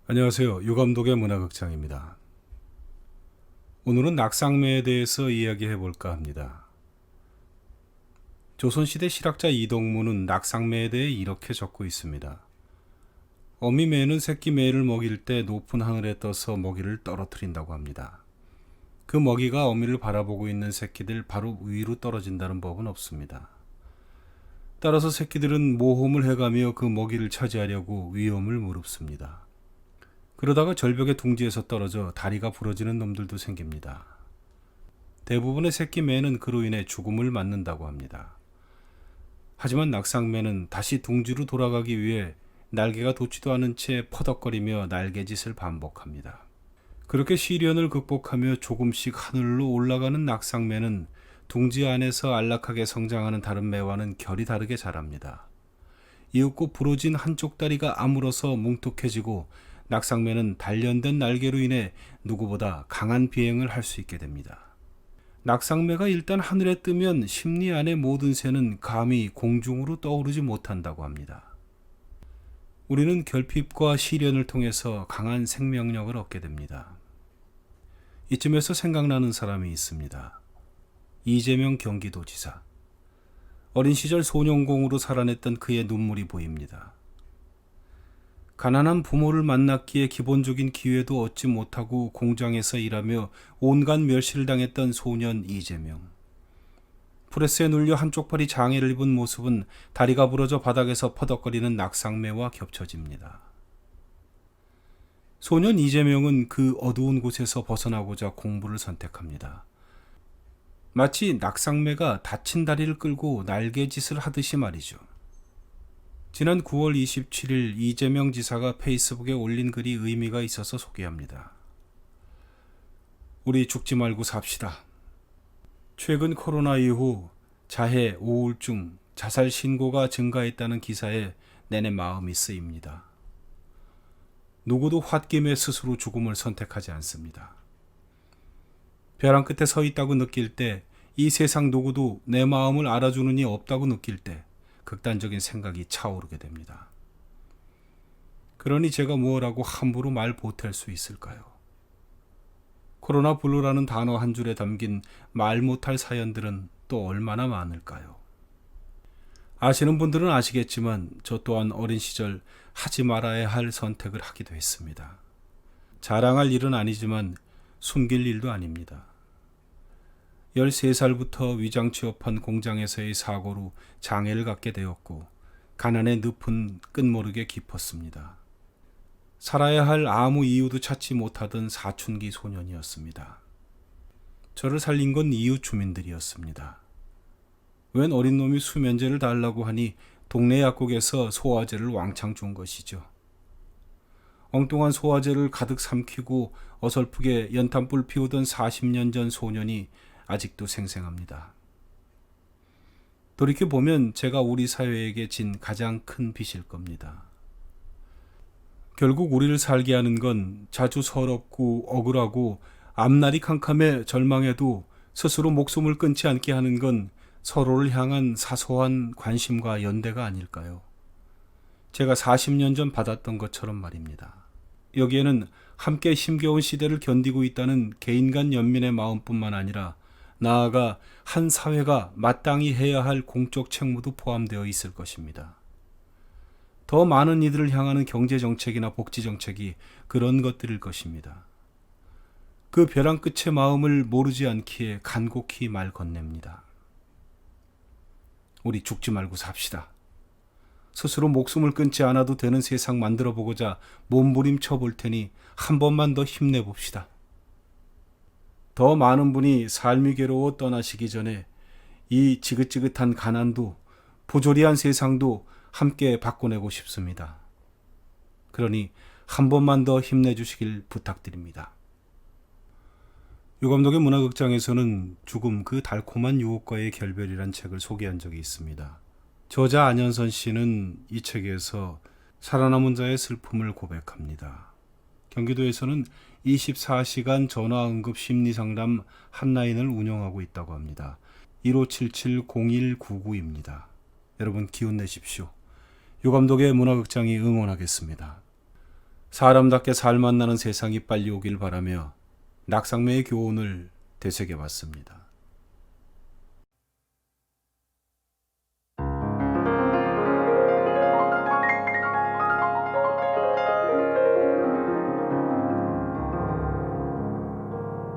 안녕하세요. 유감독의 문화극장입니다. 오늘은 낙상매에 대해서 이야기해 볼까 합니다. 조선시대 실학자 이동무는 낙상매에 대해 이렇게 적고 있습니다. 어미매는 새끼 매를 먹일 때 높은 하늘에 떠서 먹이를 떨어뜨린다고 합니다. 그 먹이가 어미를 바라보고 있는 새끼들 바로 위로 떨어진다는 법은 없습니다. 따라서 새끼들은 모험을 해가며 그 먹이를 차지하려고 위험을 무릅씁니다. 그러다가 절벽의 둥지에서 떨어져 다리가 부러지는 놈들도 생깁니다. 대부분의 새끼 매는 그로 인해 죽음을 맞는다고 합니다. 하지만 낙상매는 다시 둥지로 돌아가기 위해 날개가 돋지도 않은 채 퍼덕거리며 날개짓을 반복합니다. 그렇게 시련을 극복하며 조금씩 하늘로 올라가는 낙상매는 둥지 안에서 안락하게 성장하는 다른 매와는 결이 다르게 자랍니다. 이윽고 부러진 한쪽 다리가 아물어서 뭉툭해지고 낙상매는 단련된 날개로 인해 누구보다 강한 비행을 할 수 있게 됩니다. 낙상매가 일단 하늘에 뜨면 심리 안의 모든 새는 감히 공중으로 떠오르지 못한다고 합니다. 우리는 결핍과 시련을 통해서 강한 생명력을 얻게 됩니다. 이쯤에서 생각나는 사람이 있습니다. 이재명 경기도지사. 어린 시절 소년공으로 살아냈던 그의 눈물이 보입니다. 가난한 부모를 만났기에 기본적인 기회도 얻지 못하고 공장에서 일하며 온갖 멸시를 당했던 소년 이재명. 프레스에 눌려 한쪽 팔이 장애를 입은 모습은 다리가 부러져 바닥에서 퍼덕거리는 낙상매와 겹쳐집니다. 소년 이재명은 그 어두운 곳에서 벗어나고자 공부를 선택합니다. 마치 낙상매가 다친 다리를 끌고 날개짓을 하듯이 말이죠. 지난 9월 27일 이재명 지사가 페이스북에 올린 글이 의미가 있어서 소개합니다. 우리 죽지 말고 삽시다. 최근 코로나 이후 자해, 우울증, 자살 신고가 증가했다는 기사에 내내 마음이 쓰입니다. 누구도 홧김에 스스로 죽음을 선택하지 않습니다. 벼랑 끝에 서 있다고 느낄 때, 이 세상 누구도 내 마음을 알아주는 이 없다고 느낄 때 극단적인 생각이 차오르게 됩니다. 그러니 제가 무엇라고 함부로 말 보탤 수 있을까요? 코로나 블루라는 단어 한 줄에 담긴 말 못할 사연들은 또 얼마나 많을까요? 아시는 분들은 아시겠지만 저 또한 어린 시절 하지 말아야 할 선택을 하기도 했습니다. 자랑할 일은 아니지만 숨길 일도 아닙니다. 13살부터 위장 취업한 공장에서의 사고로 장애를 갖게 되었고 가난의 늪은 끝모르게 깊었습니다. 살아야 할 아무 이유도 찾지 못하던 사춘기 소년이었습니다. 저를 살린 건 이웃 주민들이었습니다. 웬 어린 놈이 수면제를 달라고 하니 동네 약국에서 소화제를 왕창 준 것이죠. 엉뚱한 소화제를 가득 삼키고 어설프게 연탄불 피우던 40년 전 소년이 아직도 생생합니다. 돌이켜보면 제가 우리 사회에게 진 가장 큰 빚일 겁니다. 결국 우리를 살게 하는 건 자주 서럽고 억울하고 앞날이 캄캄해 절망해도 스스로 목숨을 끊지 않게 하는 건 서로를 향한 사소한 관심과 연대가 아닐까요? 제가 40년 전 받았던 것처럼 말입니다. 여기에는 함께 힘겨운 시대를 견디고 있다는 개인 간 연민의 마음뿐만 아니라 나아가 한 사회가 마땅히 해야 할 공적 책무도 포함되어 있을 것입니다. 더 많은 이들을 향하는 경제정책이나 복지정책이 그런 것들일 것입니다. 그 벼랑 끝의 마음을 모르지 않기에 간곡히 말 건넵니다. 우리 죽지 말고 삽시다. 스스로 목숨을 끊지 않아도 되는 세상 만들어 보고자 몸부림쳐 볼 테니 한 번만 더 힘내봅시다. 더 많은 분이 삶이 괴로워 떠나시기 전에 이 지긋지긋한 가난도 부조리한 세상도 함께 바꿔내고 싶습니다. 그러니 한 번만 더 힘내주시길 부탁드립니다. 유감독의 문화극장에서는 죽음 그 달콤한 유혹과의 결별이란 책을 소개한 적이 있습니다. 저자 안현선 씨는 이 책에서 살아남은 자의 슬픔을 고백합니다. 경기도에서는 24시간 전화응급 심리상담 핫라인을 운영하고 있다고 합니다. 1577-0199입니다. 여러분 기운 내십시오. 유감독의 문화극장이 응원하겠습니다. 사람답게 살 만나는 세상이 빨리 오길 바라며 낙상매의 교훈을 되새겨 봤습니다.